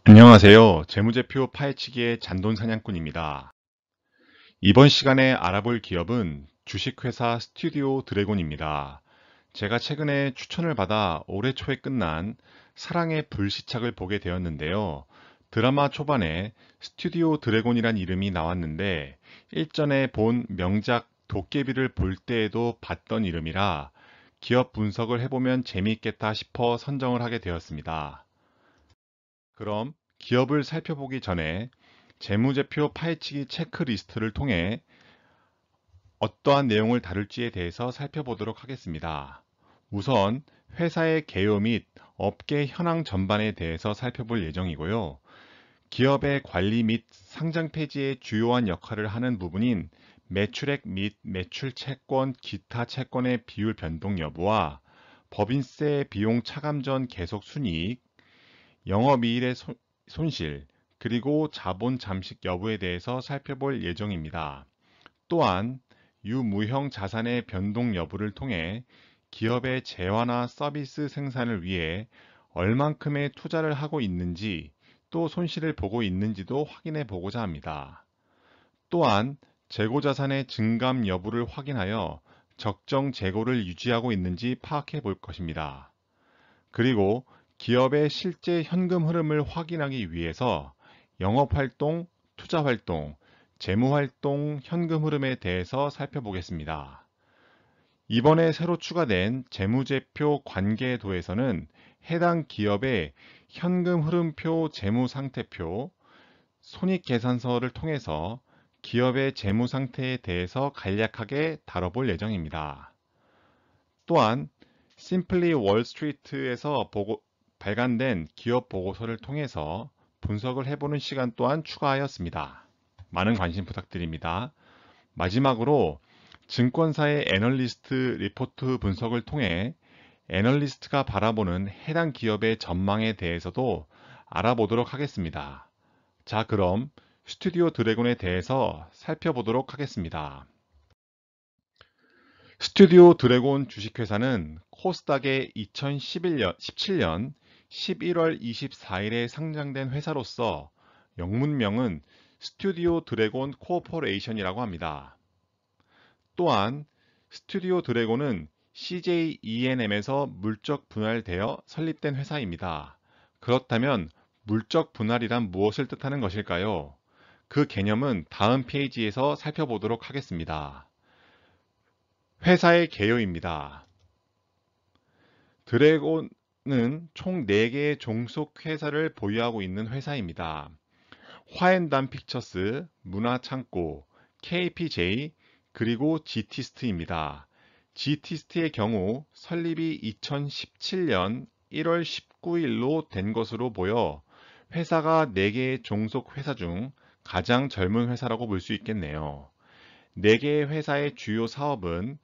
안녕하세요. 재무제표 파헤치기의 잔돈 사냥꾼입니다. 이번 시간에 알아볼 기업은 주식회사 스튜디오 드래곤입니다. 제가 최근에 추천을 받아 올해 초에 끝난 사랑의 불시착을 보게 되었는데요. 드라마 초반에 스튜디오 드래곤이란 이름이 나왔는데 일전에 본 명작 도깨비를 볼 때에도 봤던 이름이라 기업 분석을 해보면 재미있겠다 싶어 선정을 하게 되었습니다. 그럼 기업을 살펴보기 전에 재무제표 파헤치기 체크리스트를 통해 어떠한 내용을 다룰지에 대해서 살펴보도록 하겠습니다. 우선 회사의 개요 및 업계 현황 전반에 대해서 살펴볼 예정이고요. 기업의 관리 및 상장 폐지의 주요한 역할을 하는 부분인 매출액 및 매출 채권, 기타 채권의 비율 변동 여부와 법인세 비용 차감 전 계속 순이익, 영업이익의 손실, 그리고 자본 잠식 여부에 대해서 살펴볼 예정입니다. 또한 유무형 자산의 변동 여부를 통해 기업의 재화나 서비스 생산을 위해 얼만큼의 투자를 하고 있는지 또 손실을 보고 있는지도 확인해 보고자 합니다. 또한 재고자산의 증감 여부를 확인하여 적정 재고를 유지하고 있는지 파악해 볼 것입니다. 그리고 기업의 실제 현금 흐름을 확인하기 위해서 영업활동, 투자활동, 재무활동 현금 흐름에 대해서 살펴보겠습니다. 이번에 새로 추가된 재무제표 관계도에서는 해당 기업의 현금 흐름표 재무상태표, 손익계산서를 통해서 기업의 재무상태에 대해서 간략하게 다뤄볼 예정입니다. 또한 심플리 월스트리트에서 발간된 기업 보고서를 통해서 분석을 해보는 시간 또한 추가하였습니다. 많은 관심 부탁드립니다. 마지막으로 증권사의 애널리스트 리포트 분석을 통해 애널리스트가 바라보는 해당 기업의 전망에 대해서도 알아보도록 하겠습니다. 자, 그럼 스튜디오 드래곤에 대해서 살펴보도록 하겠습니다. 스튜디오 드래곤 주식회사는 코스닥에 2017년 11월 24일에 상장된 회사로서 영문명은 스튜디오 드래곤 코퍼레이션이라고 합니다. 또한 스튜디오 드래곤은 CJENM에서 물적 분할되어 설립된 회사입니다. 그렇다면 물적 분할이란 무엇을 뜻하는 것일까요? 그 개념은 다음 페이지에서 살펴보도록 하겠습니다. 회사의 개요입니다. 드래곤은 총 4개의 종속 회사를 보유하고 있는 회사입니다. 화앤담 픽처스, 문화창고, KPJ, 그리고 GT스트입니다. GT스트의 경우 설립이 2017년 1월 19일로 된 것으로 보여 회사가 4개의 종속 회사 중 가장 젊은 회사라고 볼 수 있겠네요. 4개의 회사의 주요 사업은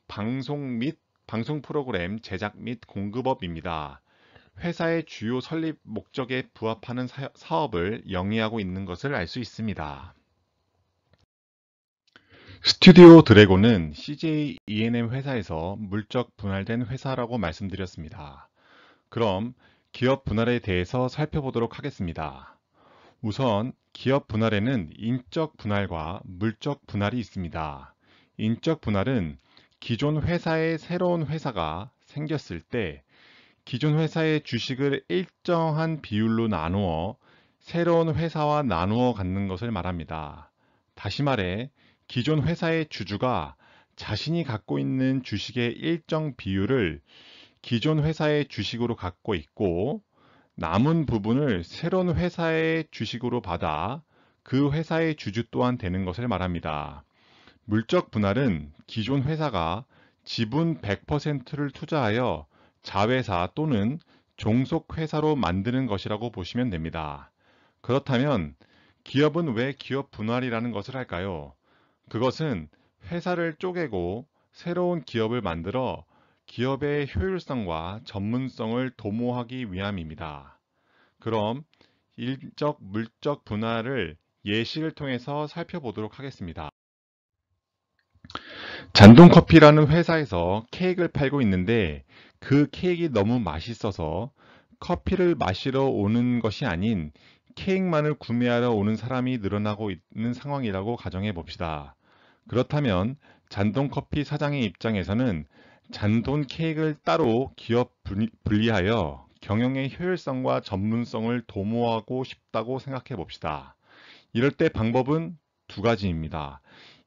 방송 및 방송 프로그램 제작 및 공급업입니다. 회사의 주요 설립 목적에 부합하는 사업을 영위하고 있는 것을 알 수 있습니다. 스튜디오 드래곤은 CJ E&M 회사에서 물적 분할된 회사라고 말씀드렸습니다. 그럼 기업 분할에 대해서 살펴보도록 하겠습니다. 우선 기업 분할에는 인적 분할과 물적 분할이 있습니다. 인적 분할은 기존 회사에 새로운 회사가 생겼을 때 기존 회사의 주식을 일정한 비율로 나누어 새로운 회사와 나누어 갖는 것을 말합니다. 다시 말해 기존 회사의 주주가 자신이 갖고 있는 주식의 일정 비율을 기존 회사의 주식으로 갖고 있고 남은 부분을 새로운 회사의 주식으로 받아 그 회사의 주주 또한 되는 것을 말합니다. 물적 분할은 기존 회사가 지분 100%를 투자하여 자회사 또는 종속 회사로 만드는 것이라고 보시면 됩니다. 그렇다면 기업은 왜 기업 분할이라는 것을 할까요? 그것은 회사를 쪼개고 새로운 기업을 만들어 기업의 효율성과 전문성을 도모하기 위함입니다. 그럼 인적, 물적 분할을 예시를 통해서 살펴보도록 하겠습니다. 잔돈커피라는 회사에서 케이크를 팔고 있는데 그 케이크가 너무 맛있어서 커피를 마시러 오는 것이 아닌 케이크만을 구매하러 오는 사람이 늘어나고 있는 상황이라고 가정해 봅시다. 그렇다면 잔돈커피 사장의 입장에서는 잔돈 케이크를 따로 기업 분리하여 경영의 효율성과 전문성을 도모하고 싶다고 생각해 봅시다. 이럴 때 방법은 두 가지입니다.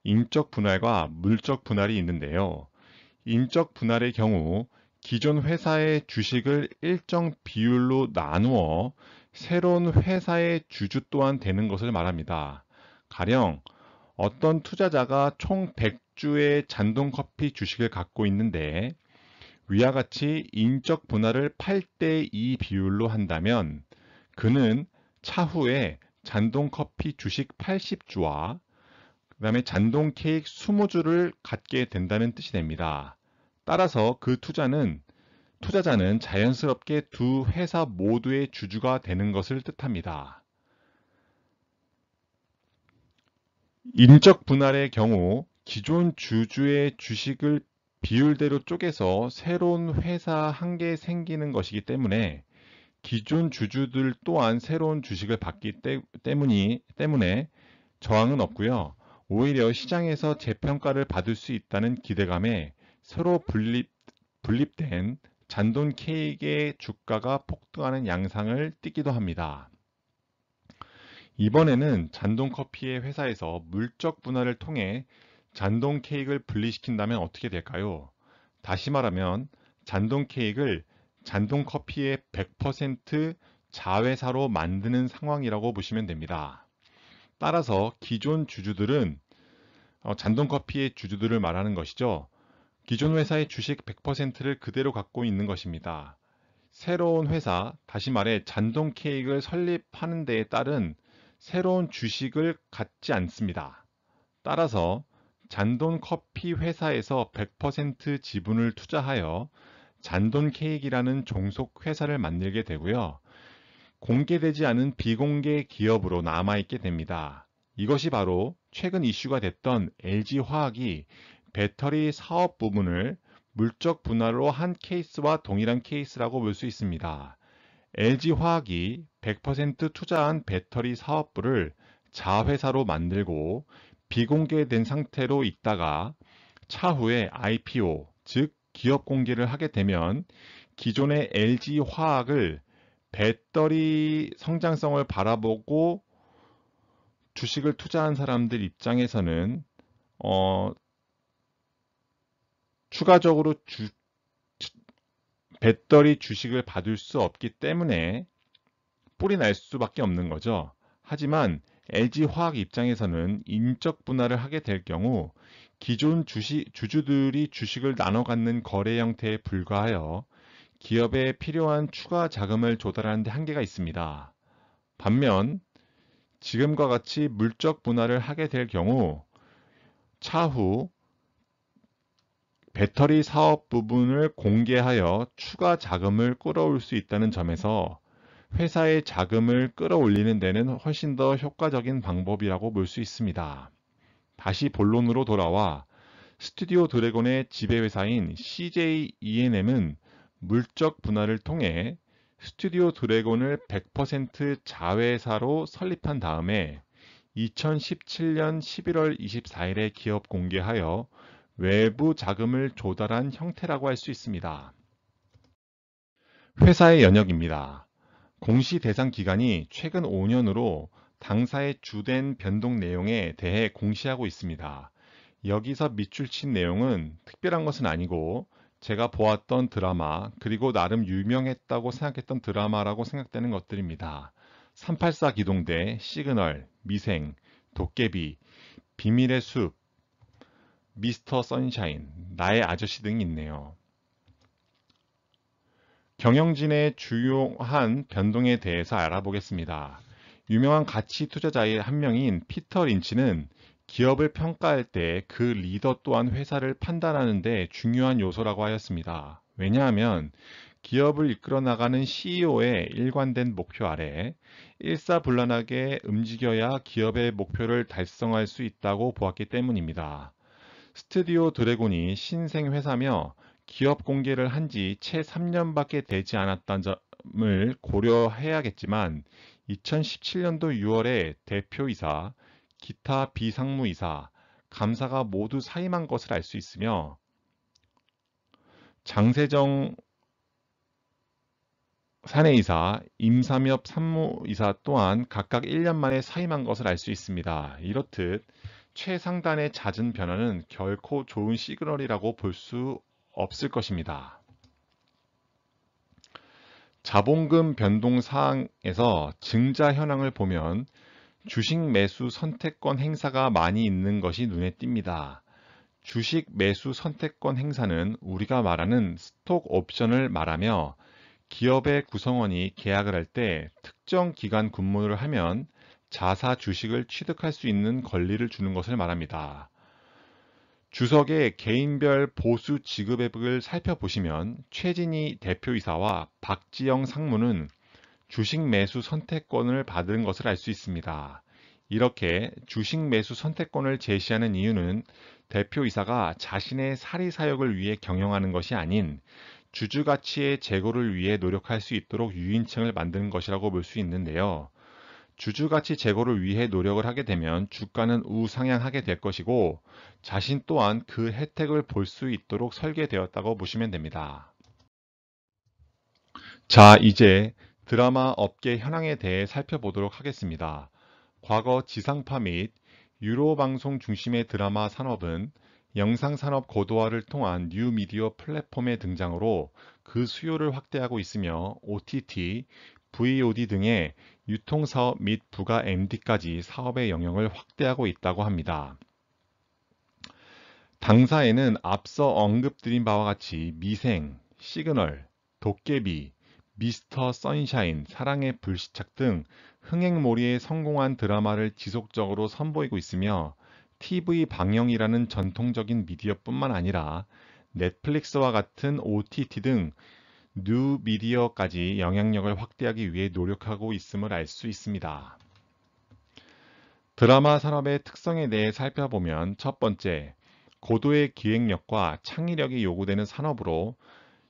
인적 분할과 물적 분할이 있는데요. 인적 분할의 경우 기존 회사의 주식을 일정 비율로 나누어 새로운 회사의 주주 또한 되는 것을 말합니다. 가령 어떤 투자자가 총 100주의 잔돈커피 주식을 갖고 있는데 위와 같이 인적 분할을 8대2 비율로 한다면 그는 차후에 잔돈커피 주식 80주와 그 다음에 잔돈 케이크 20주를 갖게 된다는 뜻이 됩니다. 따라서 그 투자자는 자연스럽게 두 회사 모두의 주주가 되는 것을 뜻합니다. 인적 분할의 경우 기존 주주의 주식을 비율대로 쪼개서 새로운 회사 한 개 생기는 것이기 때문에 기존 주주들 또한 새로운 주식을 받기 때문에 저항은 없고요. 오히려 시장에서 재평가를 받을 수 있다는 기대감에 서로 분립된 잔돈 케이크의 주가가 폭등하는 양상을 띠기도 합니다. 이번에는 잔돈 커피의 회사에서 물적 분할을 통해 잔돈 케이크를 분리시킨다면 어떻게 될까요? 다시 말하면 잔돈 케이크를 잔돈 커피의 100% 자회사로 만드는 상황이라고 보시면 됩니다. 따라서 기존 주주들은 잔돈 커피의 주주들을 말하는 것이죠. 기존 회사의 주식 100%를 그대로 갖고 있는 것입니다. 새로운 회사, 다시 말해 잔돈 케이크를 설립하는 데에 따른 새로운 주식을 갖지 않습니다. 따라서 잔돈 커피 회사에서 100% 지분을 투자하여 잔돈 케이크라는 종속 회사를 만들게 되고요. 공개되지 않은 비공개 기업으로 남아있게 됩니다. 이것이 바로 최근 이슈가 됐던 LG화학이 배터리 사업 부분을 물적 분할로 한 케이스와 동일한 케이스라고 볼 수 있습니다. LG화학이 100% 투자한 배터리 사업부를 자회사로 만들고 비공개된 상태로 있다가 차후에 IPO, 즉 기업 공개를 하게 되면 기존의 LG화학을 배터리 성장성을 바라보고 주식을 투자한 사람들 입장에서는 추가적으로 배터리 주식을 받을 수 없기 때문에 뿔이 날 수밖에 없는 거죠. 하지만 LG화학 입장에서는 인적 분할을 하게 될 경우 기존 주주들이 주식을 나눠 갖는 거래 형태에 불과하여 기업에 필요한 추가 자금을 조달하는 데 한계가 있습니다. 반면 지금과 같이 물적 분할을 하게 될 경우 차후 배터리 사업 부분을 공개하여 추가 자금을 끌어올 수 있다는 점에서 회사의 자금을 끌어올리는 데는 훨씬 더 효과적인 방법이라고 볼 수 있습니다. 다시 본론으로 돌아와 스튜디오 드래곤의 지배회사인 CJ E&M은 물적 분할을 통해 스튜디오 드래곤을 100% 자회사로 설립한 다음에 2017년 11월 24일에 기업 공개하여 외부 자금을 조달한 형태라고 할 수 있습니다. 회사의 연역입니다. 공시 대상 기간이 최근 5년으로 당사의 주된 변동 내용에 대해 공시하고 있습니다. 여기서 밑줄 친 내용은 특별한 것은 아니고 제가 보았던 드라마 그리고 나름 유명했다고 생각했던 드라마라고 생각되는 것들입니다. 384 기동대, 시그널, 미생, 도깨비, 비밀의 숲, 미스터 선샤인, 나의 아저씨 등이 있네요. 경영진의 주요한 변동에 대해서 알아보겠습니다. 유명한 가치 투자자의 한 명인 피터 린치는 기업을 평가할 때 그 리더 또한 회사를 판단하는 데 중요한 요소라고 하였습니다. 왜냐하면 기업을 이끌어 나가는 CEO의 일관된 목표 아래 일사불란하게 움직여야 기업의 목표를 달성할 수 있다고 보았기 때문입니다. 스튜디오 드래곤이 신생 회사며 기업 공개를 한 지 채 3년밖에 되지 않았다는 점을 고려해야겠지만 2017년도 6월에 대표이사, 기타 비상무이사, 감사가 모두 사임한 것을 알 수 있으며 장세정 사내이사, 임삼엽 상무이사 또한 각각 1년 만에 사임한 것을 알 수 있습니다. 이렇듯 최상단의 잦은 변화는 결코 좋은 시그널이라고 볼 수 없을 것입니다. 자본금 변동 사항에서 증자 현황을 보면 주식 매수 선택권 행사가 많이 있는 것이 눈에 띕니다. 주식 매수 선택권 행사는 우리가 말하는 스톡 옵션을 말하며 기업의 구성원이 계약을 할 때 특정 기간 근무를 하면 자사 주식을 취득할 수 있는 권리를 주는 것을 말합니다. 주석의 개인별 보수 지급액을 살펴보시면 최진희 대표이사와 박지영 상무는 주식 매수 선택권을 받은 것을 알 수 있습니다. 이렇게 주식 매수 선택권을 제시하는 이유는 대표이사가 자신의 사리사욕을 위해 경영하는 것이 아닌 주주가치의 제고를 위해 노력할 수 있도록 유인층을 만드는 것이라고 볼 수 있는데요. 주주가치 제고를 위해 노력을 하게 되면 주가는 우상향하게 될 것이고 자신 또한 그 혜택을 볼 수 있도록 설계되었다고 보시면 됩니다. 자, 이제 드라마 업계 현황에 대해 살펴보도록 하겠습니다. 과거 지상파 및 유로 방송 중심의 드라마 산업은 영상산업 고도화를 통한 뉴미디어 플랫폼의 등장으로 그 수요를 확대하고 있으며 OTT, VOD 등의 유통사업 및 부가 MD까지 사업의 영역을 확대하고 있다고 합니다. 당사에는 앞서 언급드린 바와 같이 미생, 시그널, 도깨비, 미스터 선샤인, 사랑의 불시착 등 흥행몰이에 성공한 드라마를 지속적으로 선보이고 있으며 TV 방영이라는 전통적인 미디어뿐만 아니라 넷플릭스와 같은 OTT 등 뉴 미디어까지 영향력을 확대하기 위해 노력하고 있음을 알 수 있습니다. 드라마 산업의 특성에 대해 살펴보면 첫 번째, 고도의 기획력과 창의력이 요구되는 산업으로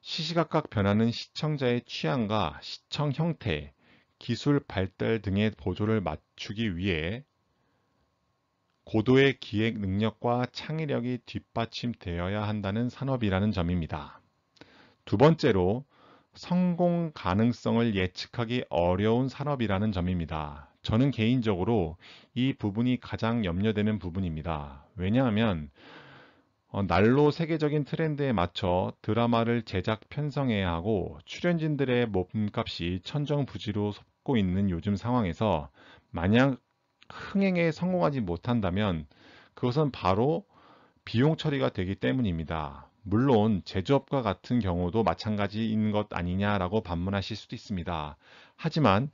시시각각 변하는 시청자의 취향과 시청 형태, 기술 발달 등의 보조를 맞추기 위해 고도의 기획 능력과 창의력이 뒷받침되어야 한다는 산업이라는 점입니다. 두 번째로 성공 가능성을 예측하기 어려운 산업이라는 점입니다. 저는 개인적으로 이 부분이 가장 염려되는 부분입니다. 왜냐하면 날로 세계적인 트렌드에 맞춰 드라마를 제작 편성해야 하고 출연진들의 몸값이 천정부지로 솟고 있는 요즘 상황에서 만약 흥행에 성공하지 못한다면 그것은 바로 비용 처리가 되기 때문입니다. 물론 제조업과 같은 경우도 마찬가지인 것 아니냐라고 반문하실 수도 있습니다. 하지만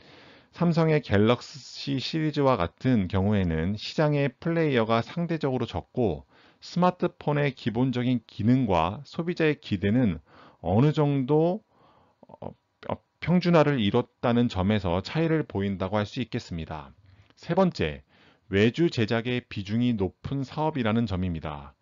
삼성의 갤럭시 시리즈와 같은 경우에는 시장의 플레이어가 상대적으로 적고 스마트폰의 기본적인 기능과 소비자의 기대는 어느 정도 평준화를 이뤘다는 점에서 차이를 보인다고 할 수 있겠습니다. 세 번째, 외주 제작의 비중이 높은 사업이라는 점입니다.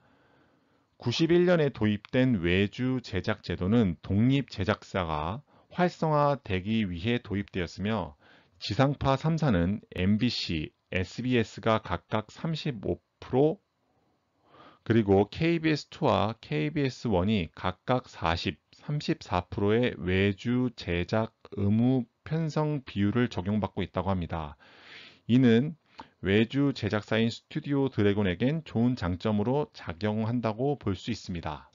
91년에 도입된 외주 제작 제도는 독립 제작사가 활성화되기 위해 도입되었으며 지상파 3사는 MBC, SBS가 각각 35%, 그리고 KBS2와 KBS1이 각각 40, 34%의 외주 제작 의무 편성 비율을 적용받고 있다고 합니다. 이는 외주 제작사인 스튜디오 드래곤에겐 좋은 장점으로 작용한다고 볼 수 있습니다.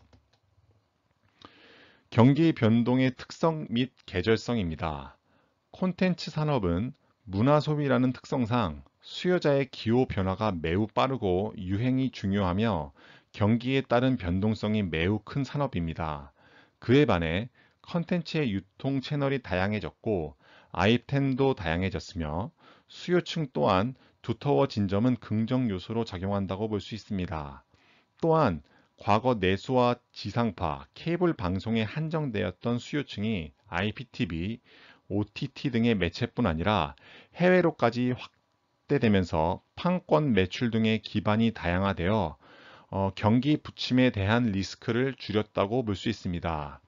경기 변동의 특성 및 계절성입니다. 콘텐츠 산업은 문화 소비라는 특성상 수요자의 기호 변화가 매우 빠르고 유행이 중요하며 경기에 따른 변동성이 매우 큰 산업입니다. 그에 반해 콘텐츠의 유통 채널이 다양해졌고 아이템도 다양해졌으며 수요층 또한 두터워진 점은 긍정 요소로 작용한다고 볼 수 있습니다. 또한 과거 내수와 지상파, 케이블 방송에 한정되었던 수요층이 IPTV, OTT 등의 매체뿐 아니라 해외로까지 확대되면서 판권 매출 등의 기반이 다양화되어 경기 부침에 대한 리스크를 줄였다고 볼 수 있습니다.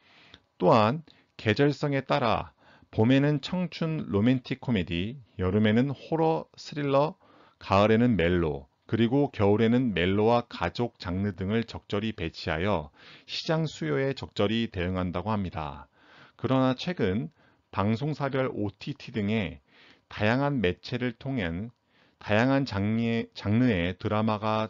또한 계절성에 따라 봄에는 청춘 로맨틱 코미디, 여름에는 호러 스릴러, 가을에는 멜로, 그리고 겨울에는 멜로와 가족 장르 등을 적절히 배치하여 시장 수요에 적절히 대응한다고 합니다. 그러나 최근 방송사별 OTT 등의 다양한 매체를 통한 다양한 장르의 드라마가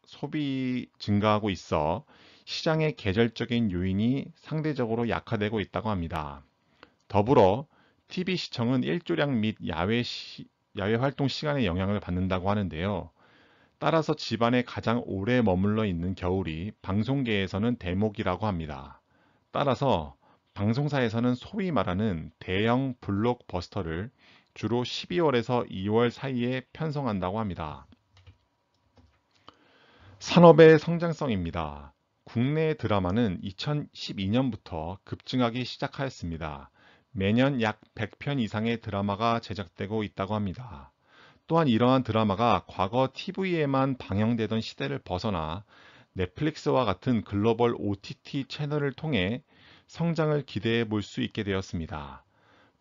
소비 증가하고 있어 시장의 계절적인 요인이 상대적으로 약화되고 있다고 합니다. 더불어 TV 시청은 일조량 및 야외 활동 시간의 영향을 받는다고 하는데요. 따라서 집안에 가장 오래 머물러 있는 겨울이 방송계에서는 대목이라고 합니다. 따라서 방송사에서는 소위 말하는 대형 블록버스터를 주로 12월에서 2월 사이에 편성한다고 합니다. 산업의 성장성입니다. 국내 드라마는 2012년부터 급증하기 시작하였습니다. 매년 약 100편 이상의 드라마가 제작되고 있다고 합니다. 또한 이러한 드라마가 과거 TV에만 방영되던 시대를 벗어나 넷플릭스와 같은 글로벌 OTT 채널을 통해 성장을 기대해 볼 수 있게 되었습니다.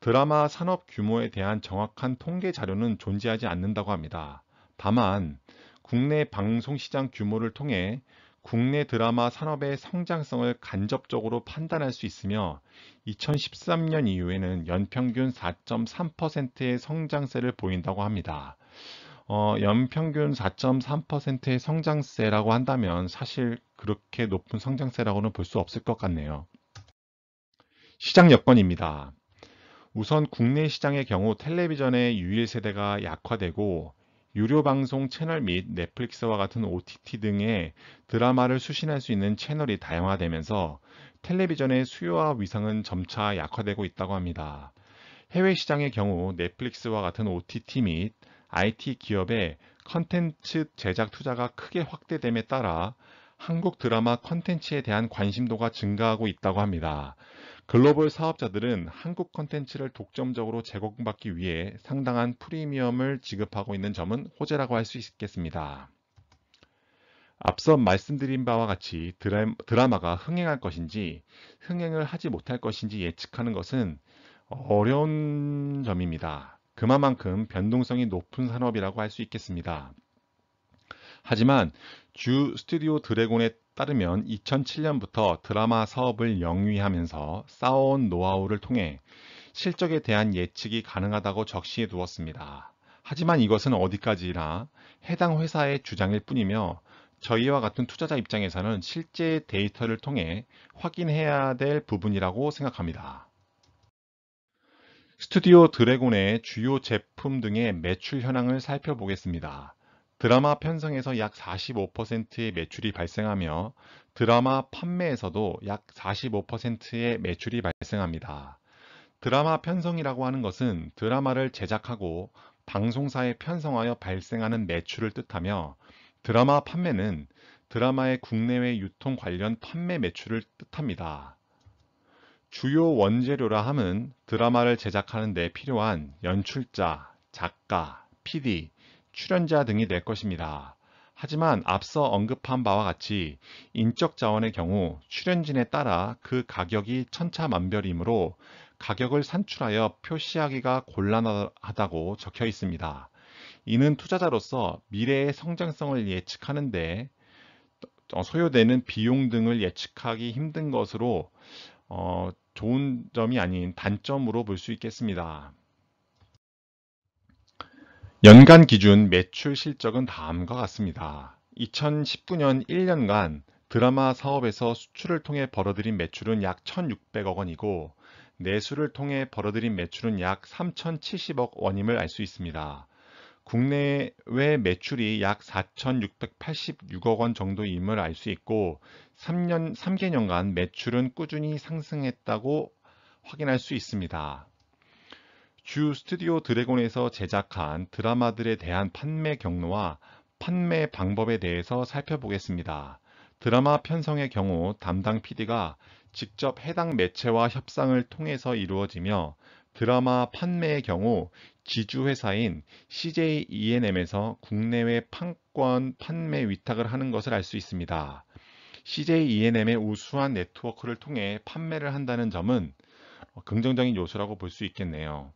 드라마 산업 규모에 대한 정확한 통계 자료는 존재하지 않는다고 합니다. 다만 국내 방송 시장 규모를 통해 국내 드라마 산업의 성장성을 간접적으로 판단할 수 있으며 2013년 이후에는 연평균 4.3%의 성장세를 보인다고 합니다. 연평균 4.3%의 성장세라고 한다면 사실 그렇게 높은 성장세라고는 볼 수 없을 것 같네요. 시장 여건입니다. 우선 국내 시장의 경우 텔레비전의 유일 세대가 약화되고 유료 방송 채널 및 넷플릭스와 같은 OTT 등의 드라마를 수신할 수 있는 채널이 다양화되면서 텔레비전의 수요와 위상은 점차 약화되고 있다고 합니다. 해외 시장의 경우 넷플릭스와 같은 OTT 및 IT 기업의 컨텐츠 제작 투자가 크게 확대됨에 따라 한국 드라마 컨텐츠에 대한 관심도가 증가하고 있다고 합니다. 글로벌 사업자들은 한국 콘텐츠를 독점적으로 제공받기 위해 상당한 프리미엄을 지급하고 있는 점은 호재라고 할 수 있겠습니다. 앞서 말씀드린 바와 같이 드라마가 흥행할 것인지 흥행을 하지 못할 것인지 예측하는 것은 어려운 점입니다. 그만큼 변동성이 높은 산업이라고 할 수 있겠습니다. 하지만 주 스튜디오 드래곤에 따르면 2007년부터 드라마 사업을 영위하면서 쌓아온 노하우를 통해 실적에 대한 예측이 가능하다고 적시해 두었습니다. 하지만 이것은 어디까지나 해당 회사의 주장일 뿐이며 저희와 같은 투자자 입장에서는 실제 데이터를 통해 확인해야 될 부분이라고 생각합니다. 스튜디오 드래곤의 주요 제품 등의 매출 현황을 살펴보겠습니다. 드라마 편성에서 약 45%의 매출이 발생하며 드라마 판매에서도 약 45%의 매출이 발생합니다. 드라마 편성이라고 하는 것은 드라마를 제작하고 방송사에 편성하여 발생하는 매출을 뜻하며 드라마 판매는 드라마의 국내외 유통 관련 판매 매출을 뜻합니다. 주요 원재료라 함은 드라마를 제작하는 데 필요한 연출자, 작가, PD, 출연자 등이 될 것입니다. 하지만 앞서 언급한 바와 같이 인적 자원의 경우 출연진에 따라 그 가격이 천차만별이므로 가격을 산출하여 표시하기가 곤란하다고 적혀 있습니다. 이는 투자자로서 미래의 성장성을 예측하는 데 소요되는 비용 등을 예측하기 힘든 것으로 좋은 점이 아닌 단점으로 볼 수 있겠습니다. 연간 기준 매출 실적은 다음과 같습니다. 2019년 1년간 드라마 사업에서 수출을 통해 벌어들인 매출은 약 1,600억 원이고 내수를 통해 벌어들인 매출은 약 3,070억 원임을 알 수 있습니다. 국내외 매출이 약 4,686억 원 정도임을 알 수 있고 3개년간 매출은 꾸준히 상승했다고 확인할 수 있습니다. 주 스튜디오 드래곤에서 제작한 드라마들에 대한 판매 경로와 판매 방법에 대해서 살펴보겠습니다. 드라마 편성의 경우 담당 PD가 직접 해당 매체와 협상을 통해서 이루어지며 드라마 판매의 경우 지주회사인 CJ ENM에서 국내외 채권 판매 위탁을 하는 것을 알 수 있습니다. CJ E&M의 우수한 네트워크를 통해 판매를 한다는 점은 긍정적인 요소라고 볼 수 있겠네요.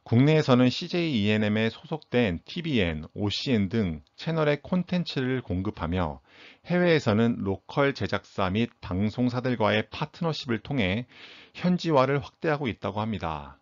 국내에서는 CJ E&M에 소속된 TVN, OCN 등 채널의 콘텐츠를 공급하며 해외에서는 로컬 제작사 및 방송사들과의 파트너십을 통해 현지화를 확대하고 있다고 합니다.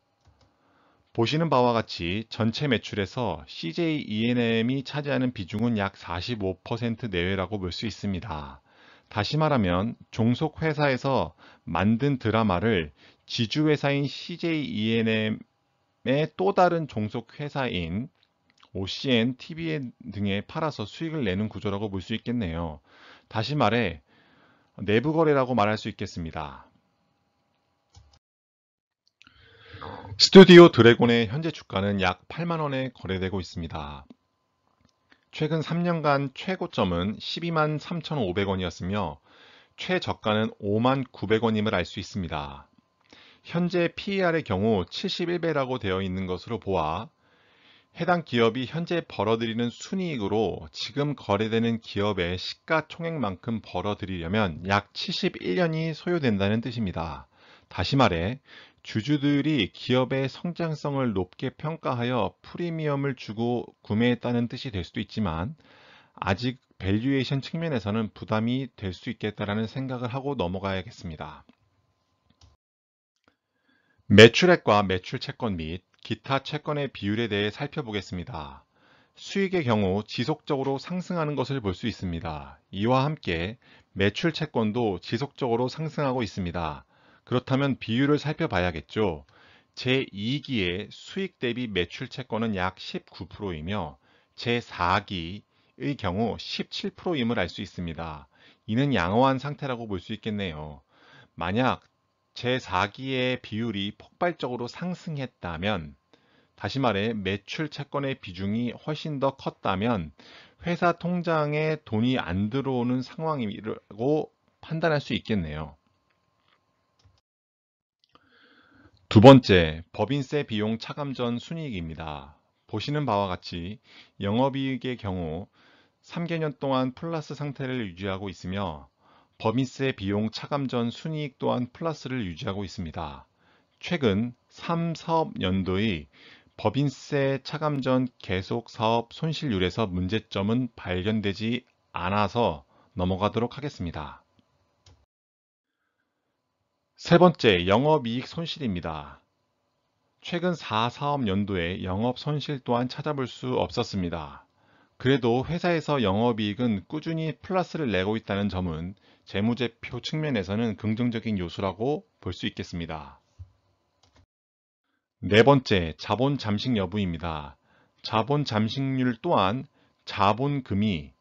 보시는 바와 같이 전체 매출에서 CJ E&M이 차지하는 비중은 약 45% 내외라고 볼 수 있습니다. 다시 말하면 종속 회사에서 만든 드라마를 지주회사인 CJ E&M의 또 다른 종속 회사인 OCN, TVN 등에 팔아서 수익을 내는 구조라고 볼 수 있겠네요. 다시 말해 내부 거래라고 말할 수 있겠습니다. 스튜디오 드래곤의 현재 주가는 약 8만원에 거래되고 있습니다. 최근 3년간 최고점은 12만 3,500원이었으며 최저가는 5만 900원임을 알 수 있습니다. 현재 PER의 경우 71배라고 되어 있는 것으로 보아 해당 기업이 현재 벌어들이는 순이익으로 지금 거래되는 기업의 시가총액만큼 벌어들이려면 약 71년이 소요된다는 뜻입니다. 다시 말해 주주들이 기업의 성장성을 높게 평가하여 프리미엄을 주고 구매했다는 뜻이 될 수도 있지만 아직 밸류에이션 측면에서는 부담이 될 수 있겠다라는 생각을 하고 넘어가야겠습니다. 매출액과 매출 채권 및 기타 채권의 비율에 대해 살펴보겠습니다. 수익의 경우 지속적으로 상승하는 것을 볼 수 있습니다. 이와 함께 매출 채권도 지속적으로 상승하고 있습니다. 그렇다면 비율을 살펴봐야겠죠. 제2기의 수익 대비 매출 채권은 약 19%이며 제4기의 경우 17%임을 알 수 있습니다. 이는 양호한 상태라고 볼 수 있겠네요. 만약 제4기의 비율이 폭발적으로 상승했다면, 다시 말해 매출 채권의 비중이 훨씬 더 컸다면 회사 통장에 돈이 안 들어오는 상황이라고 판단할 수 있겠네요. 두 번째, 법인세 비용 차감 전 순이익입니다. 보시는 바와 같이 영업이익의 경우 3개년 동안 플러스 상태를 유지하고 있으며 법인세 비용 차감 전 순이익 또한 플러스를 유지하고 있습니다. 최근 3사업연도의 법인세 차감 전 계속 사업 손실률에서 문제점은 발견되지 않아서 넘어가도록 하겠습니다. 세 번째, 영업이익 손실입니다. 최근 4사업연도에 영업 손실 또한 찾아볼 수 없었습니다. 그래도 회사에서 영업이익은 꾸준히 플러스를 내고 있다는 점은 재무제표 측면에서는 긍정적인 요소라고 볼 수 있겠습니다. 네 번째, 자본 잠식 여부입니다. 자본 잠식률 또한 자본금이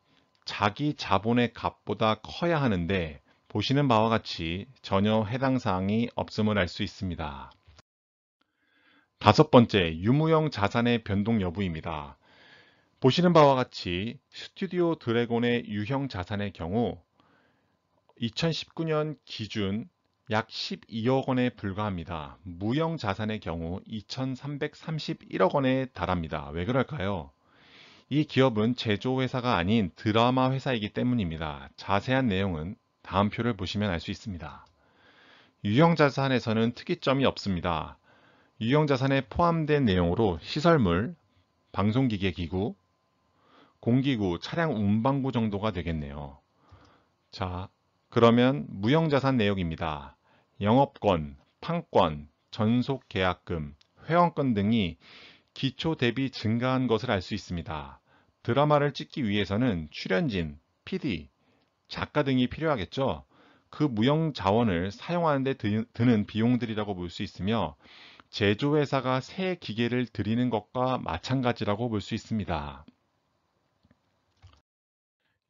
자기 자본의 값보다 커야 하는데 보시는 바와 같이 전혀 해당 사항이 없음을 알 수 있습니다. 다섯 번째, 유무형 자산의 변동 여부입니다. 보시는 바와 같이 스튜디오 드래곤의 유형 자산의 경우 2019년 기준 약 12억 원에 불과합니다. 무형 자산의 경우 2,331억 원에 달합니다. 왜 그럴까요? 이 기업은 제조회사가 아닌 드라마 회사이기 때문입니다. 자세한 내용은 다음 표를 보시면 알 수 있습니다. 유형 자산에서는 특이점이 없습니다. 유형 자산에 포함된 내용으로 시설물, 방송기계 기구, 공기구, 차량 운반구 정도가 되겠네요. 자, 그러면 무형자산 내역입니다. 영업권, 판권, 전속계약금, 회원권 등이 기초 대비 증가한 것을 알 수 있습니다. 드라마를 찍기 위해서는 출연진, PD, 작가 등이 필요하겠죠. 그 무형 자원을 사용하는 데 드는 비용들이라고 볼 수 있으며 제조회사가 새 기계를 들이는 것과 마찬가지라고 볼 수 있습니다.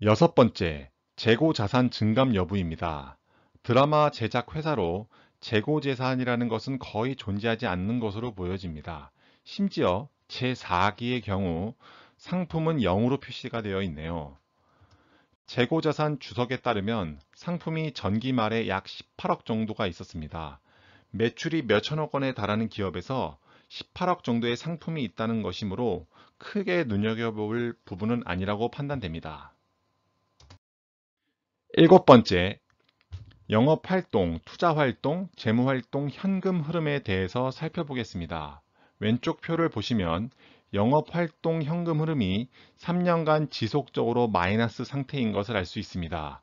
여섯 번째, 재고자산 증감 여부입니다. 드라마 제작 회사로 재고재산이라는 것은 거의 존재하지 않는 것으로 보여집니다. 심지어 제4기의 경우 상품은 0으로 표시가 되어 있네요. 재고자산 주석에 따르면 상품이 전기 말에 약 18억 정도가 있었습니다. 매출이 몇천억 원에 달하는 기업에서 18억 정도의 상품이 있다는 것이므로 크게 눈여겨볼 부분은 아니라고 판단됩니다. 일곱 번째, 영업활동, 투자활동, 재무활동, 현금 흐름에 대해서 살펴보겠습니다. 왼쪽 표를 보시면 영업활동 현금 흐름이 3년간 지속적으로 마이너스 상태인 것을 알 수 있습니다.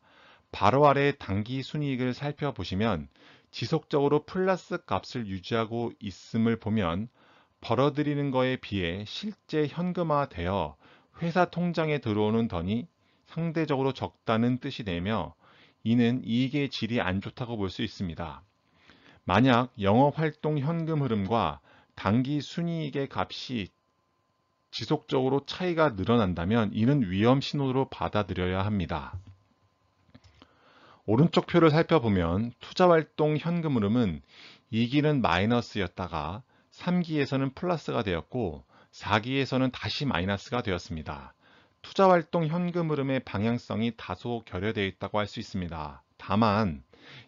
바로 아래 당기 순이익을 살펴보시면 지속적으로 플러스 값을 유지하고 있음을 보면 벌어들이는 것에 비해 실제 현금화되어 회사 통장에 들어오는 돈이 상대적으로 적다는 뜻이 되며 이는 이익의 질이 안 좋다고 볼 수 있습니다. 만약 영업활동 현금 흐름과 당기 순이익의 값이 지속적으로 차이가 늘어난다면 이는 위험 신호로 받아들여야 합니다. 오른쪽 표를 살펴보면 투자활동 현금 흐름은 2기는 마이너스였다가 3기에서는 플러스가 되었고 4기에서는 다시 마이너스가 되었습니다. 투자활동 현금 흐름의 방향성이 다소 결여되어 있다고 할 수 있습니다. 다만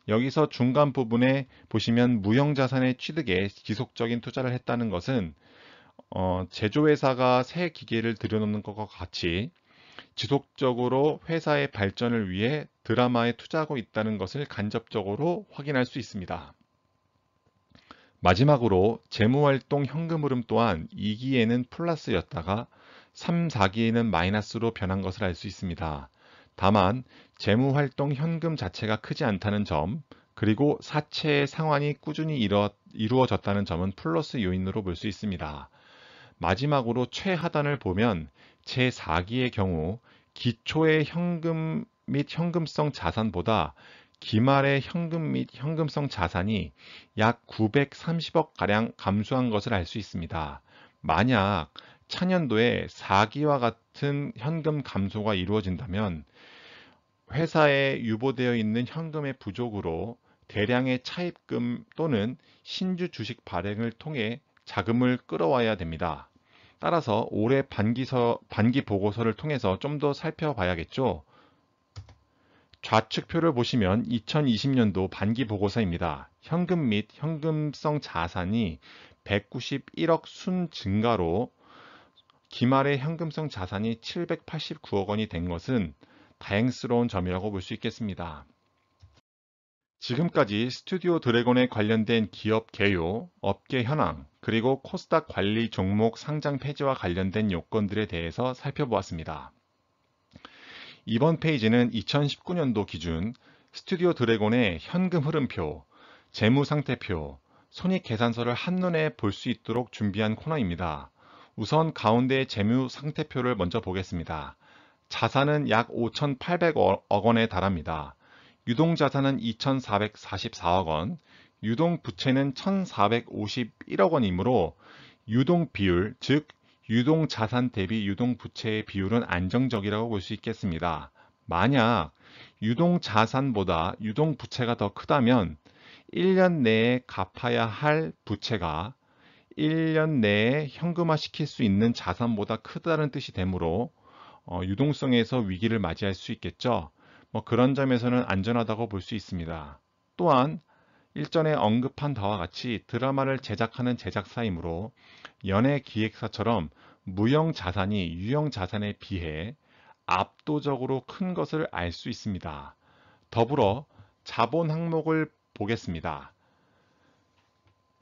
여기서 중간 부분에 보시면 무형자산의 취득에 지속적인 투자를 했다는 것은 제조회사가 새 기계를 들여놓는 것과 같이 지속적으로 회사의 발전을 위해 드라마에 투자하고 있다는 것을 간접적으로 확인할 수 있습니다. 마지막으로 재무활동 현금 흐름 또한 2기에는 플러스였다가 3, 4기에는 마이너스로 변한 것을 알 수 있습니다. 다만 재무활동 현금 자체가 크지 않다는 점, 그리고 사채의 상환이 꾸준히 이루어졌다는 점은 플러스 요인으로 볼 수 있습니다. 마지막으로 최하단을 보면 제4기의 경우 기초의 현금 및 현금성 자산보다 기말의 현금 및 현금성 자산이 약 930억가량 감소한 것을 알 수 있습니다. 만약 차년도에 4기와 같은 현금 감소가 이루어진다면 회사에 유보되어 있는 현금의 부족으로 대량의 차입금 또는 신주 주식 발행을 통해 자금을 끌어와야 됩니다. 따라서 올해 반기 보고서를 통해서 좀 더 살펴봐야겠죠. 좌측표를 보시면 2020년도 반기 보고서입니다. 현금 및 현금성 자산이 191억 순 증가로 기말의 현금성 자산이 789억 원이 된 것은 다행스러운 점이라고 볼 수 있겠습니다. 지금까지 스튜디오 드래곤에 관련된 기업 개요, 업계 현황, 그리고 코스닥 관리 종목 상장 폐지와 관련된 요건들에 대해서 살펴보았습니다. 이번 페이지는 2019년도 기준 스튜디오 드래곤의 현금 흐름표, 재무상태표, 손익계산서를 한눈에 볼 수 있도록 준비한 코너입니다. 우선 가운데 재무상태표를 먼저 보겠습니다. 자산은 약 5,800억 원에 달합니다. 유동자산은 2,444억 원, 유동부채는 1,451억 원이므로 유동비율, 즉 유동자산 대비 유동부채의 비율은 안정적이라고 볼 수 있겠습니다. 만약 유동자산보다 유동부채가 더 크다면 1년 내에 갚아야 할 부채가 1년 내에 현금화시킬 수 있는 자산보다 크다는 뜻이 되므로 유동성에서 위기를 맞이할 수 있겠죠. 그런 점에서는 안전하다고 볼 수 있습니다. 또한 일전에 언급한 바와 같이 드라마를 제작하는 제작사이므로 연예 기획사처럼 무형 자산이 유형 자산에 비해 압도적으로 큰 것을 알 수 있습니다. 더불어 자본 항목을 보겠습니다.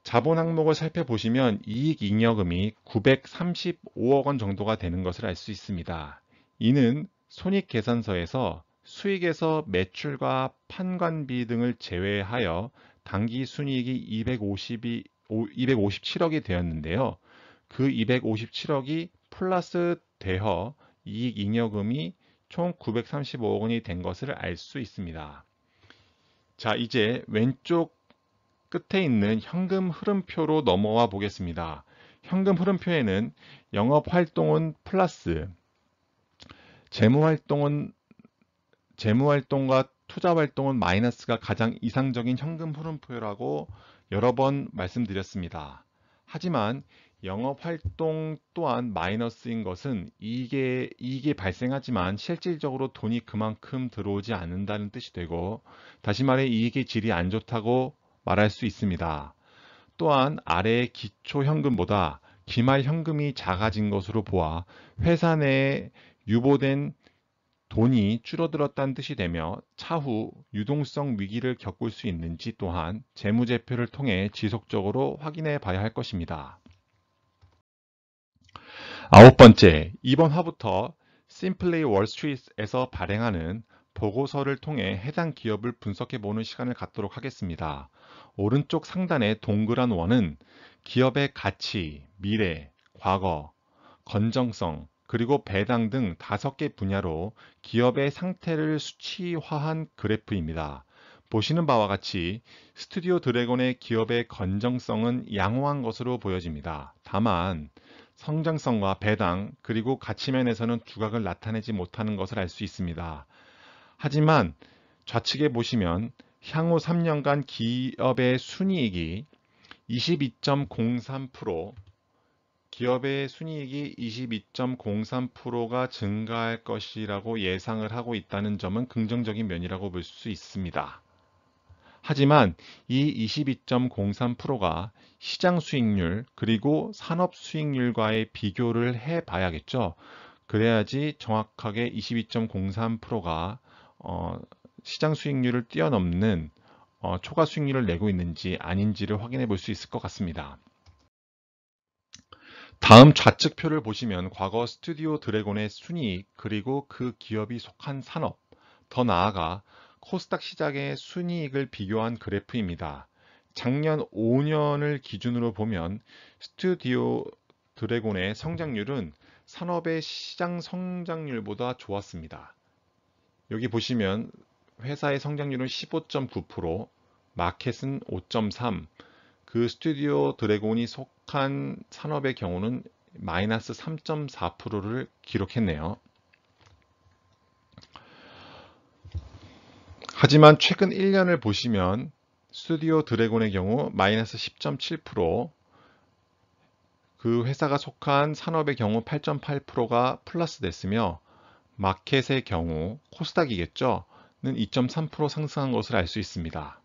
자본 항목을 살펴보시면 이익잉여금이 935억 원 정도가 되는 것을 알 수 있습니다. 이는 손익계산서에서 수익에서 매출과 판관비 등을 제외하여 당기 순이익이 257억이 되었는데요. 그 257억이 플러스 되어 이익잉여금이 총 935억 원이 된 것을 알 수 있습니다. 자, 이제 왼쪽 끝에 있는 현금 흐름표로 넘어와 보겠습니다. 현금 흐름표에는 영업활동은 플러스, 재무활동과 투자활동은 마이너스가 가장 이상적인 현금 흐름표라고 여러 번 말씀드렸습니다. 하지만 영업활동 또한 마이너스인 것은 이익이 발생하지만 실질적으로 돈이 그만큼 들어오지 않는다는 뜻이 되고, 다시 말해 이익의 질이 안 좋다고 말할 수 있습니다. 또한 아래의 기초현금보다 기말 현금이 작아진 것으로 보아 회사 내에 유보된 돈이 줄어들었다는 뜻이 되며 차후 유동성 위기를 겪을 수 있는지 또한 재무제표를 통해 지속적으로 확인해 봐야 할 것입니다. 아홉 번째, 이번 화부터 Simply Wall Street에서 발행하는 보고서를 통해 해당 기업을 분석해 보는 시간을 갖도록 하겠습니다. 오른쪽 상단의 동그란 원은 기업의 가치, 미래, 과거, 건정성, 그리고 배당 등 5개 분야로 기업의 상태를 수치화한 그래프입니다. 보시는 바와 같이 스튜디오 드래곤의 기업의 건정성은 양호한 것으로 보여집니다. 다만 성장성과 배당 그리고 가치면에서는 두각을 나타내지 못하는 것을 알 수 있습니다. 하지만 좌측에 보시면 향후 3년간 기업의 순이익이 22.03%, 기업의 순이익이 22.03%가 증가할 것이라고 예상을 하고 있다는 점은 긍정적인 면이라고 볼 수 있습니다. 하지만 이 22.03%가 시장 수익률 그리고 산업 수익률과의 비교를 해 봐야겠죠. 그래야지 정확하게 22.03%가 시장 수익률을 뛰어넘는 초과 수익률을 내고 있는지 아닌지를 확인해 볼 수 있을 것 같습니다. 다음 좌측표를 보시면 과거 스튜디오 드래곤의 순이익 그리고 그 기업이 속한 산업, 더 나아가 코스닥 시장의 순이익을 비교한 그래프입니다. 작년 5년을 기준으로 보면 스튜디오 드래곤의 성장률은 산업의 시장 성장률보다 좋았습니다. 여기 보시면 회사의 성장률은 15.9%, 마켓은 5.3%, 그 스튜디오 드래곤이 속한 산업의 경우는 마이너스 3.4%를 기록했네요. 하지만 최근 1년을 보시면 스튜디오 드래곤의 경우 마이너스 10.7%, 그 회사가 속한 산업의 경우 8.8%가 플러스 됐으며 마켓의 경우 코스닥이겠죠. 는 2.3% 상승한 것을 알 수 있습니다.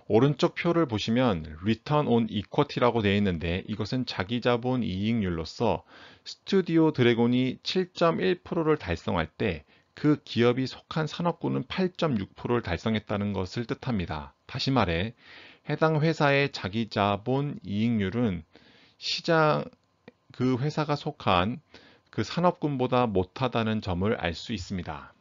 오른쪽 표를 보시면 Return on Equity라고 되어 있는데 이것은 자기자본 이익률로서 스튜디오 드래곤이 7.1%를 달성할 때 그 기업이 속한 산업군은 8.6%를 달성했다는 것을 뜻합니다. 다시 말해 해당 회사의 자기자본 이익률은 시장 그 회사가 속한 그 산업군보다 못하다는 점을 알 수 있습니다.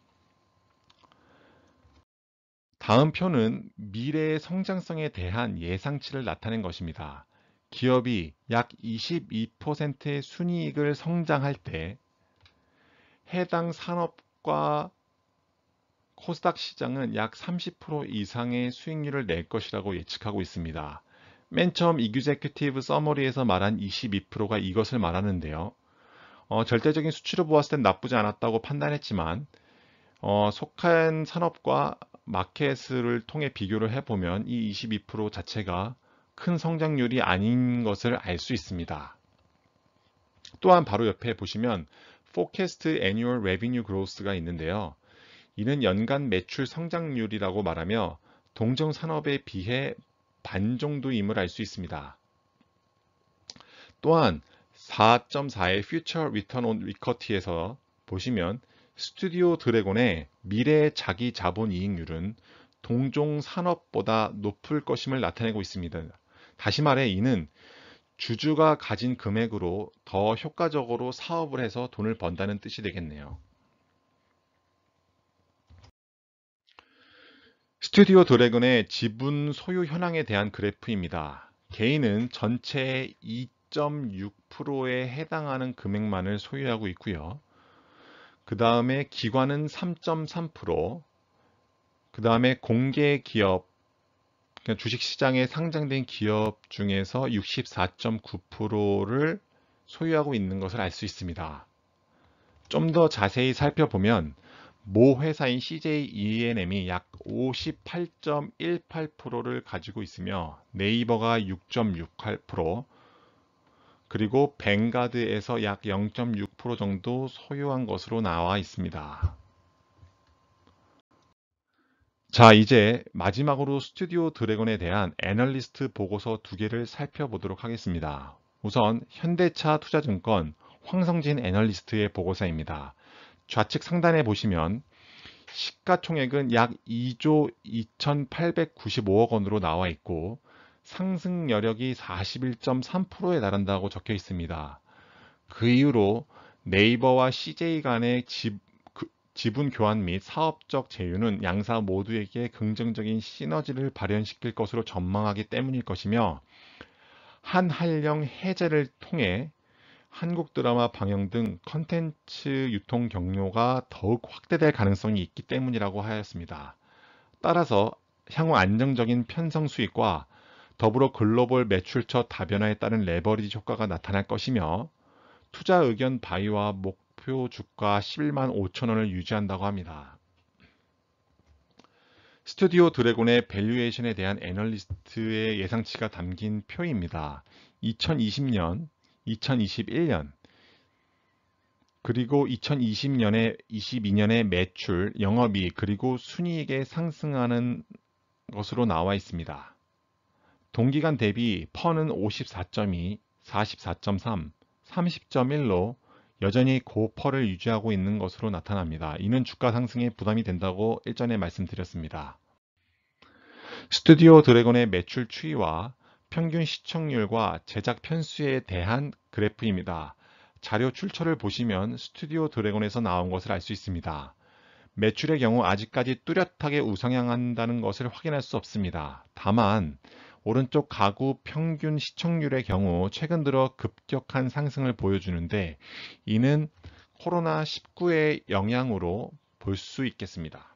다음 표는 미래의 성장성에 대한 예상치를 나타낸 것입니다. 기업이 약 22%의 순이익을 성장할 때 해당 산업과 코스닥 시장은 약 30% 이상의 수익률을 낼 것이라고 예측하고 있습니다. 맨 처음 이규제큐티브 서머리에서 말한 22%가 이것을 말하는데요. 절대적인 수치로 보았을 땐 나쁘지 않았다고 판단했지만 속한 산업과 마켓을 통해 비교를 해보면 이 22% 자체가 큰 성장률이 아닌 것을 알 수 있습니다. 또한 바로 옆에 보시면 Forecast Annual Revenue Growth가 있는데요. 이는 연간 매출 성장률이라고 말하며 동종 산업에 비해 반 정도임을 알 수 있습니다. 또한 4.4의 Future Return on Equity에서 보시면 스튜디오 드래곤의 미래 자기 자본 이익률은 동종 산업보다 높을 것임을 나타내고 있습니다. 다시 말해 이는 주주가 가진 금액으로 더 효과적으로 사업을 해서 돈을 번다는 뜻이 되겠네요. 스튜디오 드래곤의 지분 소유 현황에 대한 그래프입니다. 개인은 전체의 2.6%에 해당하는 금액만을 소유하고 있고요. 그 다음에 기관은 3.3%, 그 다음에 공개 기업, 그러니까 주식시장에 상장된 기업 중에서 64.9%를 소유하고 있는 것을 알 수 있습니다. 좀 더 자세히 살펴보면 모 회사인 CJ ENM이 약 58.18%를 가지고 있으며 네이버가 6.68%, 그리고 뱅가드에서 약 0.6% 정도 소유한 것으로 나와 있습니다. 자, 이제 마지막으로 스튜디오 드래곤에 대한 애널리스트 보고서 2개를 살펴보도록 하겠습니다. 우선 현대차 투자증권 황성진 애널리스트의 보고서입니다. 좌측 상단에 보시면 시가총액은 약 2조 2,895억 원으로 나와 있고 상승 여력이 41.3%에 달한다고 적혀 있습니다. 그 이후로 네이버와 CJ 간의 지분 교환 및 사업적 제휴는 양사 모두에게 긍정적인 시너지를 발현시킬 것으로 전망하기 때문일 것이며 한한령 해제를 통해 한국 드라마 방영 등 컨텐츠 유통 경로가 더욱 확대될 가능성이 있기 때문이라고 하였습니다. 따라서 향후 안정적인 편성 수익과 더불어 글로벌 매출처 다변화에 따른 레버리지 효과가 나타날 것이며 투자 의견 바이와 목표 주가 11만 5천 원을 유지한다고 합니다. 스튜디오 드래곤의 밸류에이션에 대한 애널리스트의 예상치가 담긴 표입니다. 2020년, 2021년, 그리고 2020년에 22년의 매출, 영업이익, 그리고 순이익에 상승하는 것으로 나와 있습니다. 동기간 대비 퍼는 54.2, 44.3, 30.1로 여전히 고퍼를 유지하고 있는 것으로 나타납니다. 이는 주가 상승에 부담이 된다고 일전에 말씀드렸습니다. 스튜디오 드래곤의 매출 추이와 평균 시청률과 제작 편수에 대한 그래프입니다. 자료 출처를 보시면 스튜디오 드래곤에서 나온 것을 알 수 있습니다. 매출의 경우 아직까지 뚜렷하게 우상향한다는 것을 확인할 수 없습니다. 다만 오른쪽 가구 평균 시청률의 경우 최근 들어 급격한 상승을 보여주는데 이는 코로나19의 영향으로 볼 수 있겠습니다.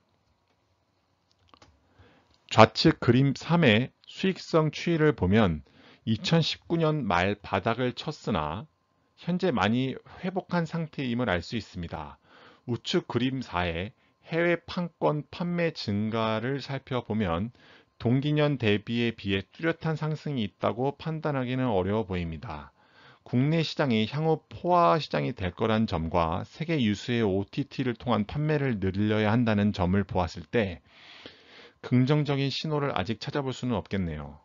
좌측 그림 3의 수익성 추이를 보면 2019년 말 바닥을 쳤으나 현재 많이 회복한 상태임을 알 수 있습니다. 우측 그림 4의 해외 판권 판매 증가를 살펴보면 동기년 대비에 비해 뚜렷한 상승이 있다고 판단하기는 어려워 보입니다. 국내 시장이 향후 포화 시장이 될 거란 점과 세계 유수의 OTT를 통한 판매를 늘려야 한다는 점을 보았을 때 긍정적인 신호를 아직 찾아볼 수는 없겠네요.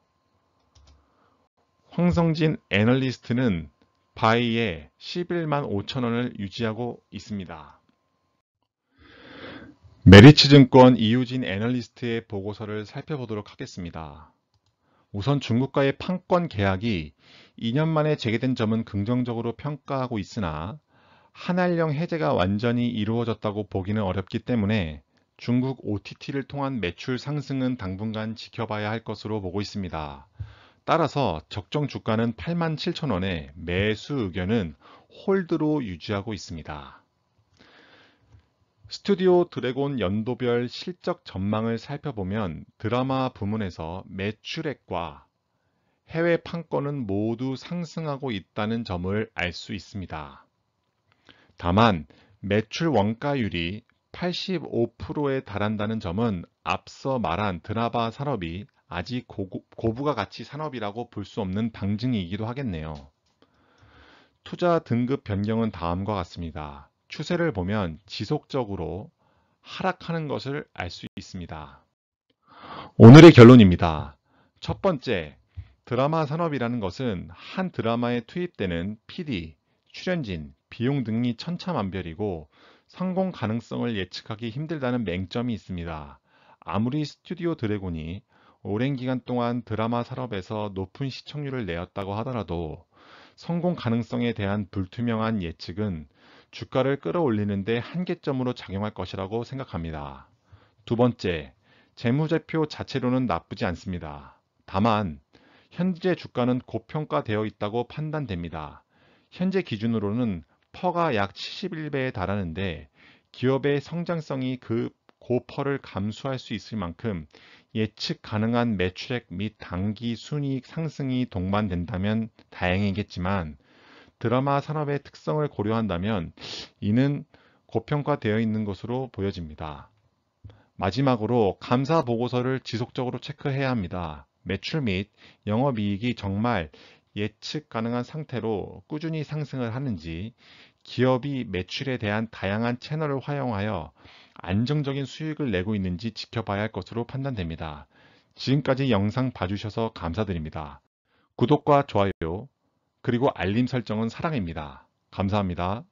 황성진 애널리스트는 바이에 11만 5천 원을 유지하고 있습니다. 메리츠증권 이유진 애널리스트의 보고서를 살펴보도록 하겠습니다. 우선 중국과의 판권 계약이 2년 만에 재개된 점은 긍정적으로 평가하고 있으나 한한령 해제가 완전히 이루어졌다고 보기는 어렵기 때문에 중국 OTT를 통한 매출 상승은 당분간 지켜봐야 할 것으로 보고 있습니다. 따라서 적정 주가는 87,000원에 매수 의견은 홀드로 유지하고 있습니다. 스튜디오 드래곤 연도별 실적 전망을 살펴보면 드라마 부문에서 매출액과 해외 판권은 모두 상승하고 있다는 점을 알 수 있습니다. 다만 매출 원가율이 85%에 달한다는 점은 앞서 말한 드라마 산업이 아직 고부가 가치 산업이라고 볼 수 없는 방증이기도 하겠네요. 투자 등급 변경은 다음과 같습니다. 추세를 보면 지속적으로 하락하는 것을 알 수 있습니다. 오늘의 결론입니다. 첫 번째, 드라마 산업이라는 것은 한 드라마에 투입되는 PD, 출연진, 비용 등이 천차만별이고 성공 가능성을 예측하기 힘들다는 맹점이 있습니다. 아무리 스튜디오 드래곤이 오랜 기간 동안 드라마 산업에서 높은 시청률을 내었다고 하더라도 성공 가능성에 대한 불투명한 예측은 주가를 끌어올리는데 한계점으로 작용할 것이라고 생각합니다. 두 번째, 재무제표 자체로는 나쁘지 않습니다. 다만 현재 주가는 고평가되어 있다고 판단됩니다. 현재 기준으로는 퍼가 약 71배에 달하는데 기업의 성장성이 그 고퍼를 감수할 수 있을 만큼 예측 가능한 매출액 및 당기 순이익 상승이 동반된다면 다행이겠지만 드라마 산업의 특성을 고려한다면 이는 고평가되어 있는 것으로 보여집니다. 마지막으로 감사 보고서를 지속적으로 체크해야 합니다. 매출 및 영업이익이 정말 예측 가능한 상태로 꾸준히 상승을 하는지 기업이 매출에 대한 다양한 채널을 활용하여 안정적인 수익을 내고 있는지 지켜봐야 할 것으로 판단됩니다. 지금까지 영상 봐주셔서 감사드립니다. 구독과 좋아요, 그리고 알림 설정은 사랑입니다. 감사합니다.